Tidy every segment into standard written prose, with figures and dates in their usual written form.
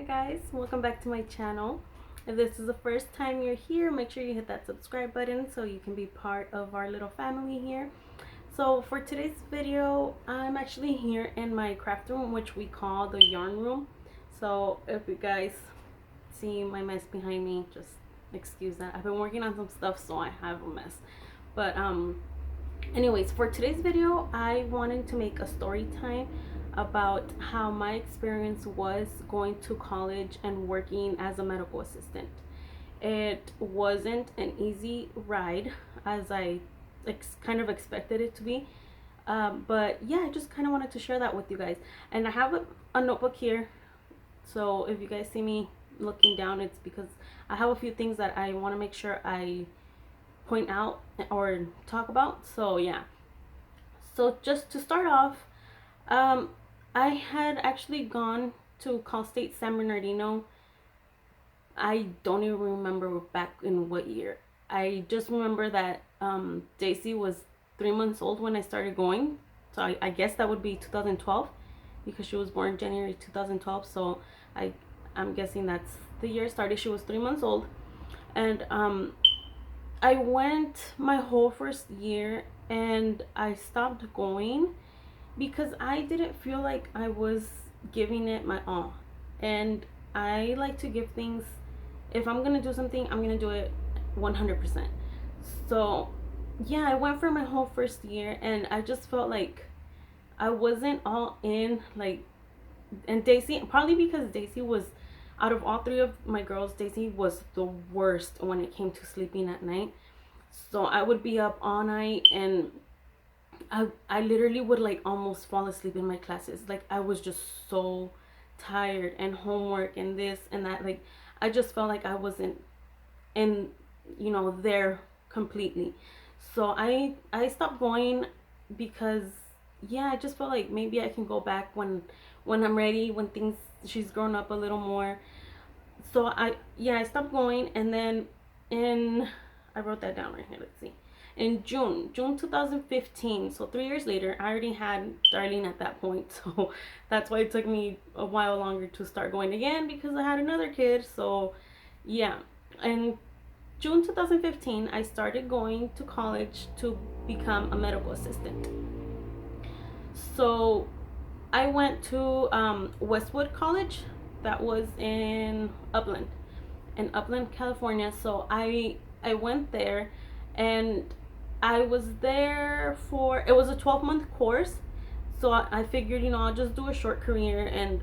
Hi guys, welcome back to my channel. If this is the first time you're here, make sure you hit that subscribe button so you can be part of our little family here. So for today's video, I'm actually here in my craft room, which we call the yarn room. So if you guys see my mess behind me, just excuse that. I've been working on some stuff, so I have a mess. But anyways, for today's video, I wanted to make a story time about how my experience was going to college and working as a medical assistant. It wasn't an easy ride as I kind of expected it to be. But yeah, I just kind of wanted to share that with you guys. And I have a notebook here. So if you guys see me looking down, it's because I have a few things that I want to make sure I point out or talk about. So yeah. So just to start off, I had actually gone to Cal State San Bernardino. I don't even remember back in what year. I just remember that Daisy was 3 months old when I started going. So I guess that would be 2012 because she was born January 2012. So I'm guessing that's the year it started. She was 3 months old. And I went my whole first year and I stopped going because I didn't feel like I was giving it my all. And I like to give things, if I'm gonna do something, I'm gonna do it 100%. So yeah, I went for my whole first year and I just felt like I wasn't all in. Like, and Daisy, probably because Daisy was, out of all three of my girls, Daisy was the worst when it came to sleeping at night. So I would be up all night and I literally would like almost fall asleep in my classes. Like I was just so tired, and homework and this and that. Like I just felt like I wasn't in, there completely. So I stopped going because yeah, I just felt like maybe I can go back when I'm ready, when things, she's grown up a little more. So I stopped going, and then in, I wrote that down right here, let's see, in June 2015, so 3 years later, I already had Darlene at that point. So that's why it took me a while longer to start going again, because I had another kid. So yeah, in June 2015 I started going to college to become a medical assistant. So I went to Westwood College, that was in Upland, California. So I went there, and I was there for, it was a 12-month course. So I figured, I'll just do a short career, and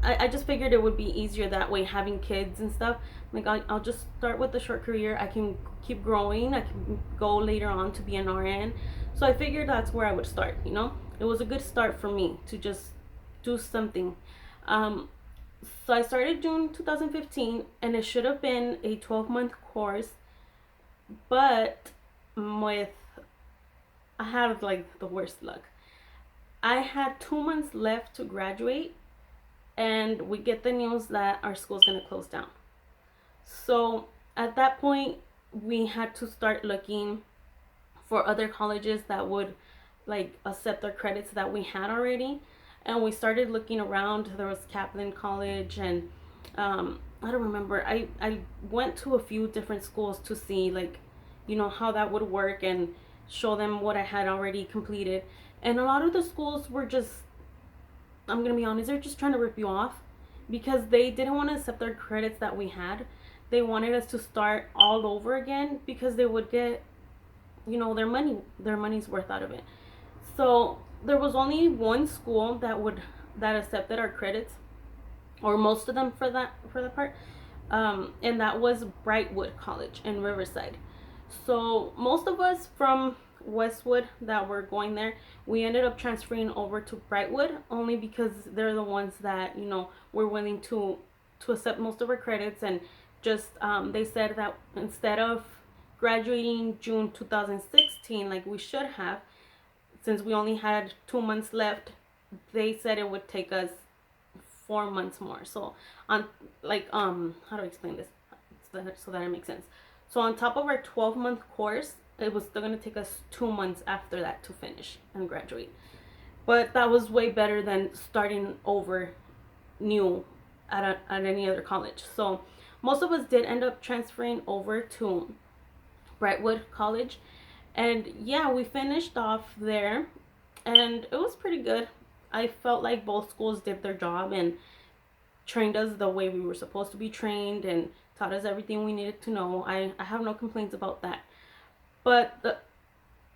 I just figured it would be easier that way, having kids and stuff. Like I'll just start with the short career. I can keep growing. I can go later on to be an RN. So I figured that's where I would start. It was a good start for me to just do something. So I started June 2015, and it should have been a 12-month course, but with, I had like the worst luck. I had 2 months left to graduate, and we get the news that our school's gonna close down. So at that point, we had to start looking for other colleges that would like accept our credits that we had already. And we started looking around. There was Kaplan College, and I don't remember. I went to a few different schools to see, like, how that would work and show them what I had already completed. And a lot of the schools were just, I'm gonna be honest, they're just trying to rip you off, because they didn't want to accept our credits that we had. They wanted us to start all over again because they would get, their money's worth out of it. So there was only one school that accepted our credits, or most of them for the part, and that was Brightwood College in Riverside. So most of us from Westwood that were going there, we ended up transferring over to Brightwood, only because they're the ones that were willing to accept most of our credits. And just they said that instead of graduating June 2016 like we should have, since we only had 2 months left, they said it would take us 4 months more. So on, like, how do I explain this so that it makes sense? So on top of our 12-month course, it was still going to take us 2 months after that to finish and graduate. But that was way better than starting over new at any other college. So most of us did end up transferring over to Brightwood College. And yeah, we finished off there and it was pretty good. I felt like both schools did their job and trained us the way we were supposed to be trained and taught us everything we needed to know. I have no complaints about that. But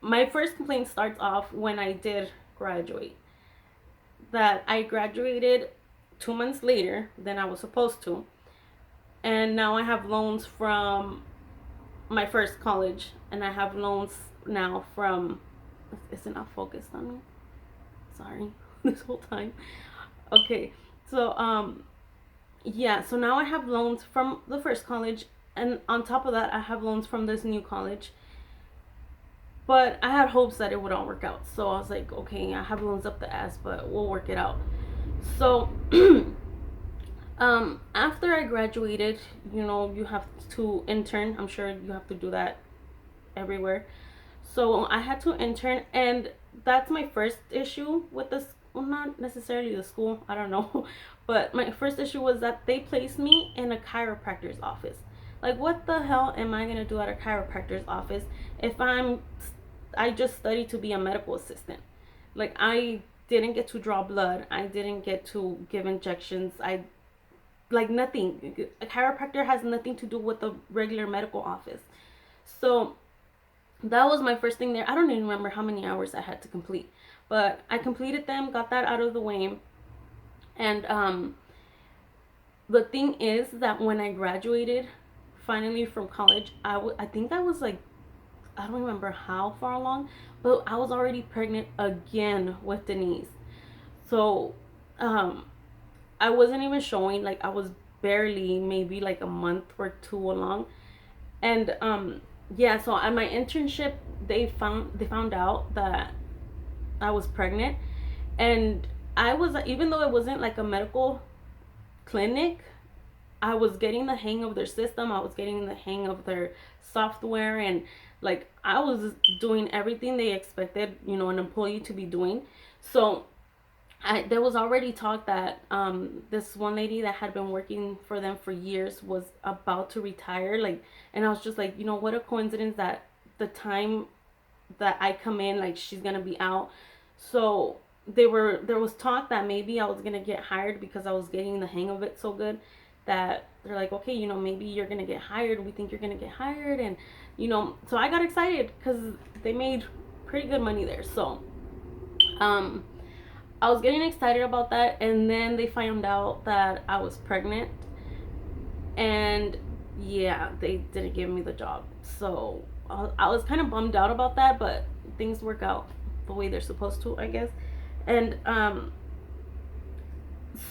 my first complaint starts off when I did graduate. That I graduated 2 months later than I was supposed to. And now I have loans from my first college, and I have loans now from, is it not focused on me? Sorry, this whole time. Okay, so yeah, so now I have loans from the first college, and on top of that I have loans from this new college. But I had hopes that it would all work out, so I was like, okay, I have loans up the ass, but we'll work it out. So after I graduated, you have to intern. I'm sure you have to do that everywhere. So I had to intern, and that's my first issue with this. Well, not necessarily the school, I don't know, but my first issue was that they placed me in a chiropractor's office. Like, what the hell am I gonna do at a chiropractor's office if I just studied to be a medical assistant? Like, I didn't get to draw blood, I didn't get to give injections, like nothing. A chiropractor has nothing to do with the regular medical office. So that was my first thing there. I don't even remember how many hours I had to complete, but I completed them, got that out of the way. And the thing is that when I graduated finally from college, I think I was like, I don't remember how far along, but I was already pregnant again with Denise. So I wasn't even showing, like I was barely maybe like a month or two along. And yeah, so at my internship they found out that I was pregnant. And I was, even though it wasn't like a medical clinic, I was getting the hang of their system, I was getting the hang of their software, and like I was doing everything they expected an employee to be doing. So there was already talk that this one lady that had been working for them for years was about to retire. Like, and I was just like, what a coincidence that the time that I come in, like, she's gonna be out. So there was talk that maybe I was gonna get hired because I was getting the hang of it so good that they're like, okay, maybe you're gonna get hired. We think you're gonna get hired, and so I got excited because they made pretty good money there. So I was getting excited about that, and then they found out that I was pregnant, and yeah, they didn't give me the job. So I was kind of bummed out about that, but things work out the way they're supposed to, I guess. And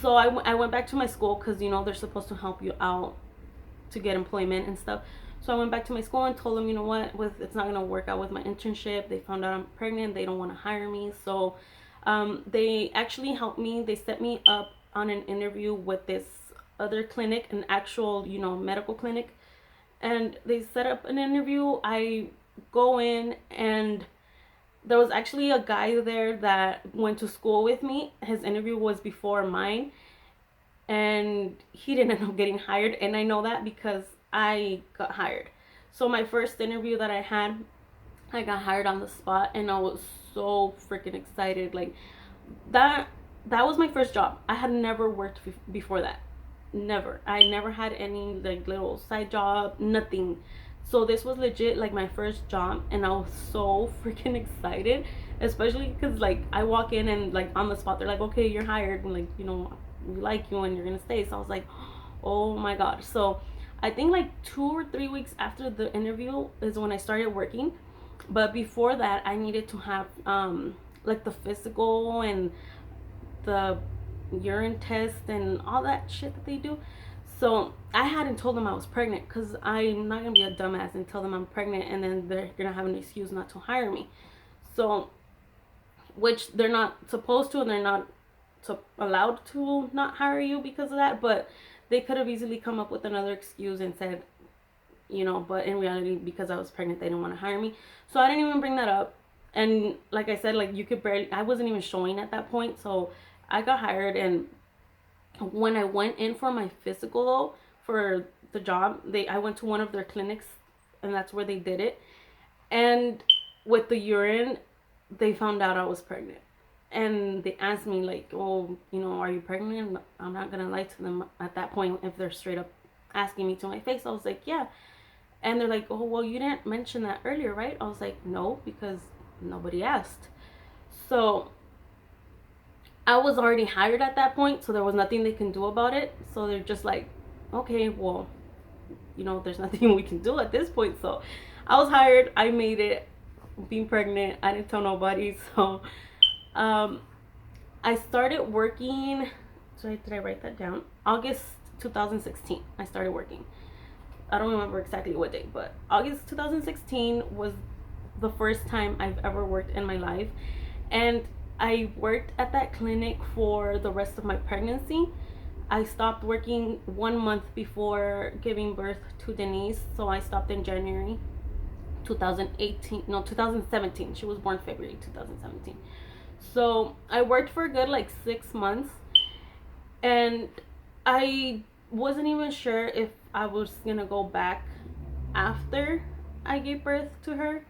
so I went back to my school because they're supposed to help you out to get employment and stuff. So I went back to my school and told them, what, it's not gonna work out with my internship. They found out I'm pregnant. They don't want to hire me. So they actually helped me. They set me up on an interview with this other clinic, an actual, medical clinic. And they set up an interview. I go in, and there was actually a guy there that went to school with me. His interview was before mine, and he didn't end up getting hired. And I know that because I got hired. So my first interview that I had, I got hired on the spot, and I was so freaking excited. Like, that was my first job. I had never worked before that. Never. I never had any like little side job, nothing. So this was legit like my first job, and I was so freaking excited, especially because like I walk in and like on the spot they're like, okay, you're hired, and like we like you and you're gonna stay. So I was like, oh my god. So I think like 2 or 3 weeks after the interview is when I started working. But before that, I needed to have like the physical and the urine test and all that shit that they do. So I hadn't told them I was pregnant because I'm not gonna be a dumbass and tell them I'm pregnant and then they're gonna have an excuse not to hire me. So, which they're not supposed to, and they're not allowed to not hire you because of that. But they could have easily come up with another excuse and said, but in reality, because I was pregnant, they didn't want to hire me. So I didn't even bring that up. And like I said, like, you could barely, I wasn't even showing at that point. So I got hired, and When I went in for my physical though, for the job, I went to one of their clinics, and that's where they did it. And with the urine, they found out I was pregnant. And they asked me like, "Oh, are you pregnant?" I'm not gonna lie to them at that point if they're straight up asking me to my face. I was like, "Yeah." And they're like, "Oh, well, you didn't mention that earlier, right?" I was like, "No, because nobody asked." So I was already hired at that point, so there was nothing they can do about it. So they're just like, "Okay, well, there's nothing we can do at this point." So I was hired. I made it. Being pregnant, I didn't tell nobody. So um, I started working. So did I write that down? August 2016. I started working. I don't remember exactly what day, but August 2016 was the first time I've ever worked in my life. And I worked at that clinic for the rest of my pregnancy. I stopped working 1 month before giving birth to Denise, so I stopped in January 2018. No, 2017. She was born February 2017. So I worked for a good like 6 months, and I wasn't even sure if I was gonna go back after I gave birth to her,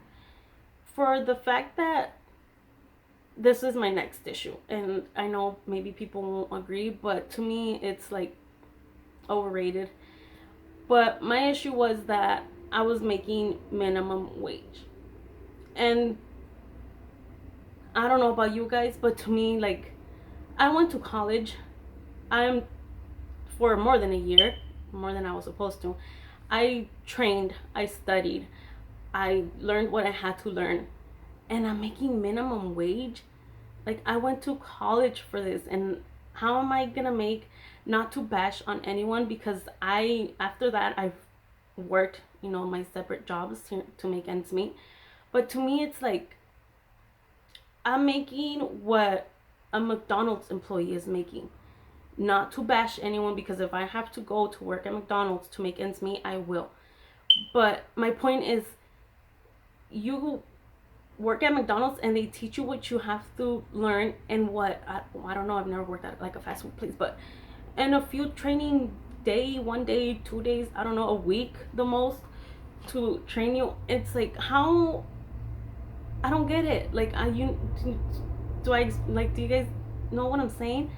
for the fact that this is my next issue. And I know maybe people won't agree, but to me it's like overrated. But my issue was that I was making minimum wage. And I don't know about you guys, but to me, like, I went to college. I'm for more than a year, more than I was supposed to. I trained, I studied, I learned what I had to learn, and I'm making minimum wage. Like, I went to college for this, and how am I gonna make, not to bash on anyone, because after that, I've worked, my separate jobs to make ends meet. But to me, it's like, I'm making what a McDonald's employee is making. Not to bash anyone, because if I have to go to work at McDonald's to make ends meet, I will. But my point is, you work at McDonald's and they teach you what you have to learn, and what I don't know, I've never worked at like a fast food place, but in a few training day, 1 day, 2 days, I don't know, a week the most, to train you. It's like, how, I don't get it. Like, do you guys know what I'm saying?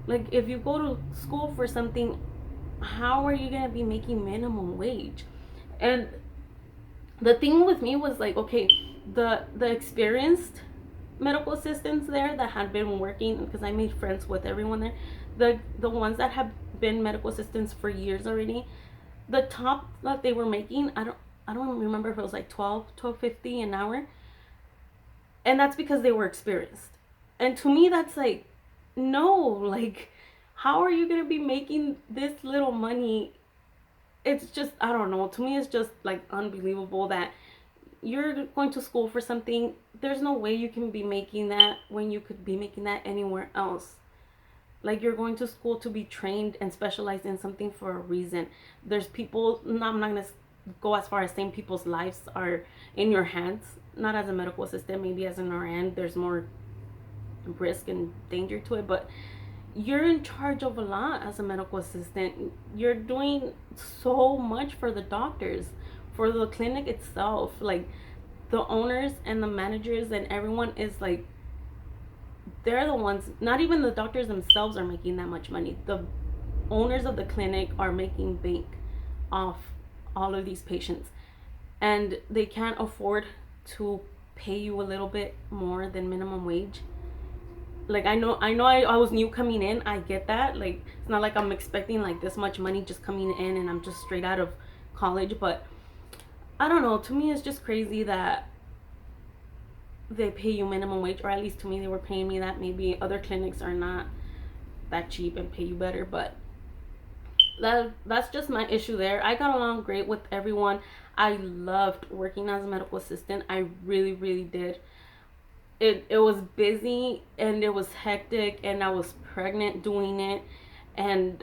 Like, if you go to school for something, how are you gonna be making minimum wage? And the thing with me was like, okay, the experienced medical assistants there that had been working, because I made friends with everyone there, the ones that have been medical assistants for years already, the top that they were making, I don't remember if it was like 12.50 an hour, and that's because they were experienced. And to me, that's like, no, like, how are you gonna be making this little money? It's just, I don't know, to me it's just like unbelievable that you're going to school for something. There's no way you can be making that when you could be making that anywhere else. Like, you're going to school to be trained and specialized in something for a reason. There's people, no, I'm not gonna go as far as saying people's lives are in your hands. Not as a medical assistant, maybe as an RN, there's more risk and danger to it, but you're in charge of a lot as a medical assistant. You're doing so much for the doctors, for the clinic itself. Like, the owners and the managers and everyone is like, they're the ones, not even the doctors themselves are making that much money. The owners of the clinic are making bank off all of these patients, and they can't afford to pay you a little bit more than minimum wage. Like, I was new coming in, I get that. Like, it's not like I'm expecting like this much money just coming in and I'm just straight out of college, but I don't know, to me it's just crazy that they pay you minimum wage, or at least to me they were paying me that. Maybe other clinics are not that cheap and pay you better, but that's just my issue there. I got along great with everyone. I loved working as a medical assistant. I really, really did. It was busy and it was hectic, and I was pregnant doing it, and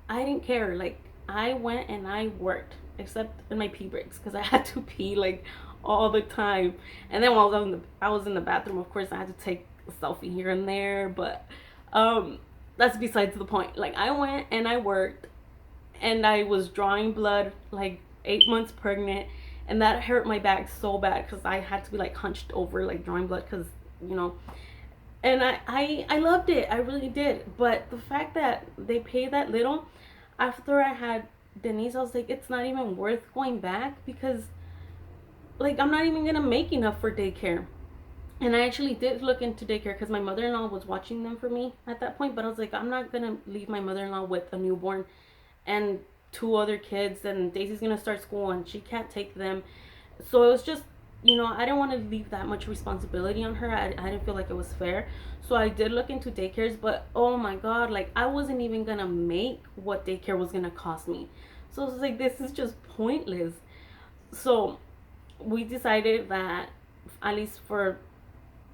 I didn't care. Like, I went and I worked, except in my pee breaks, because I had to pee like all the time. And then while I was in the bathroom, of course I had to take a selfie here and there. But that's besides the point. Like, I went and I worked, and I was drawing blood, like 8 months pregnant, and that hurt my back so bad because I had to be like hunched over, like drawing blood, because you know. And I loved it, I really did. But the fact that they pay that little, after I had Denise, I was like, it's not even worth going back, because like I'm not even gonna make enough for daycare. And I actually did look into daycare because my mother-in-law was watching them for me at that point. But I was like, I'm not gonna leave my mother-in-law with a newborn and two other kids, and Daisy's gonna start school and she can't take them. So it was just, I didn't want to leave that much responsibility on her. I didn't feel like it was fair. So I did look into daycares, but oh my god, like I wasn't even gonna make what daycare was gonna cost me. So I was like, this is just pointless. So we decided that, at least for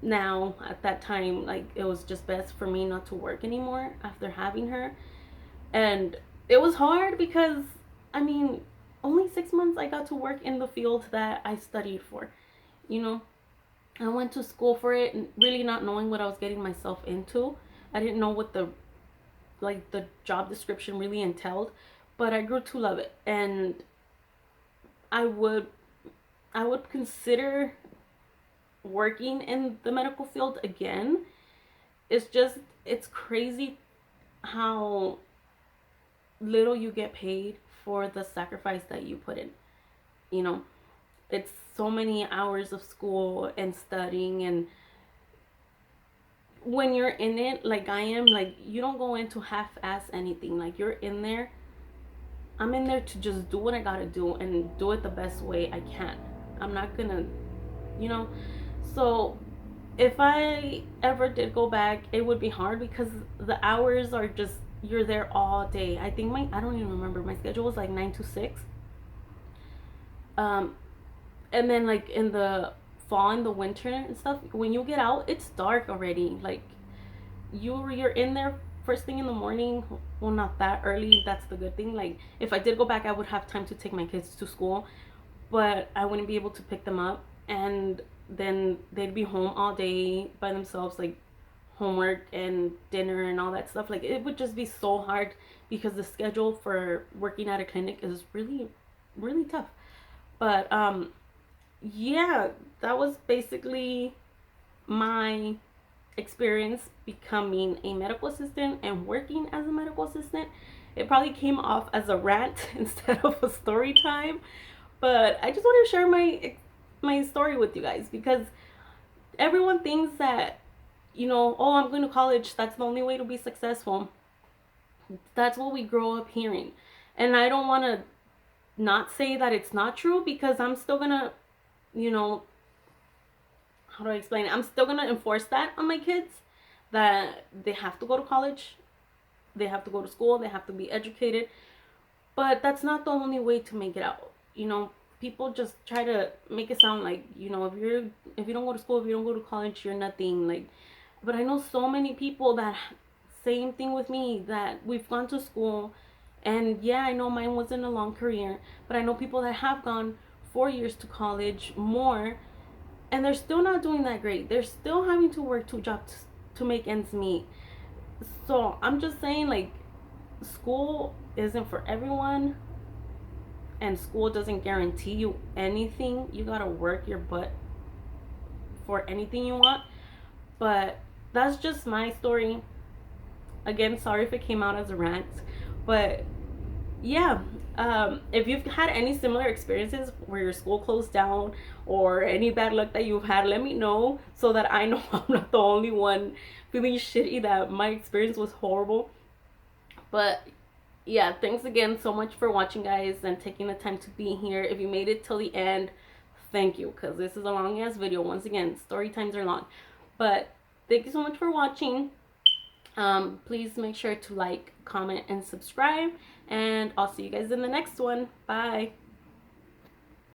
now, at that time, like it was just best for me not to work anymore after having her. And it was hard because, I mean, only 6 months I got to work in the field that I studied for. You know, I went to school for it, and really not knowing what I was getting myself into. I didn't know what the job description really entailed, but I grew to love it. And I would I would consider working in the medical field again. It's just, it's crazy how little you get paid for the sacrifice that you put in. You know, it's so many hours of school and studying, and when you're in it like I am, like you don't go in to half-ass anything. Like you're in there. I'm in there to just do what I gotta do and do it the best way I can. I'm not gonna, you know. So if I ever did go back, it would be hard because the hours are just, you're there all day. I think I don't even remember, my schedule was like 9 to 6. um and then like in the fall and the winter and stuff, when you get out, it's dark already. Like you're in there first thing in the morning. Well, not that early, that's the good thing. Like if I did go back, I would have time to take my kids to school, but I wouldn't be able to pick them up, and then they'd be home all day by themselves, like homework and dinner and all that stuff. Like it would just be so hard because the schedule for working at a clinic is really, really tough. But yeah, that was basically my experience becoming a medical assistant and working as a medical assistant. It probably came off as a rant instead of a story time, but I just want to share my story with you guys, because everyone thinks that, oh, I'm going to college, that's the only way to be successful. That's what we grow up hearing. And I don't want to not say that it's not true, because I'm still going to, you know, how do I explain it? I'm still going to enforce that on my kids, that they have to go to college, they have to go to school, they have to be educated. But that's not the only way to make it out. People just try to make it sound like, if you don't go to school, if you don't go to college, you're nothing. Like, but I know so many people that same thing with me, that we've gone to school, and yeah, I know mine wasn't a long career, but I know people that have gone 4 years to college, more, and they're still not doing that great. They're still having to work 2 jobs to make ends meet. So I'm just saying, like, school isn't for everyone, and school doesn't guarantee you anything. You gotta work your butt for anything you want. But that's just my story. Again, sorry if it came out as a rant, but yeah, if you've had any similar experiences where your school closed down, or any bad luck that you've had, let me know, so that I know I'm not the only one feeling shitty that my experience was horrible. But yeah, thanks again so much for watching, guys, and taking the time to be here. If you made it till the end, thank you, because this is a long ass video. Once again, story times are long, but thank you so much for watching. Please make sure to like, comment, and subscribe, and I'll see you guys in the next one. Bye.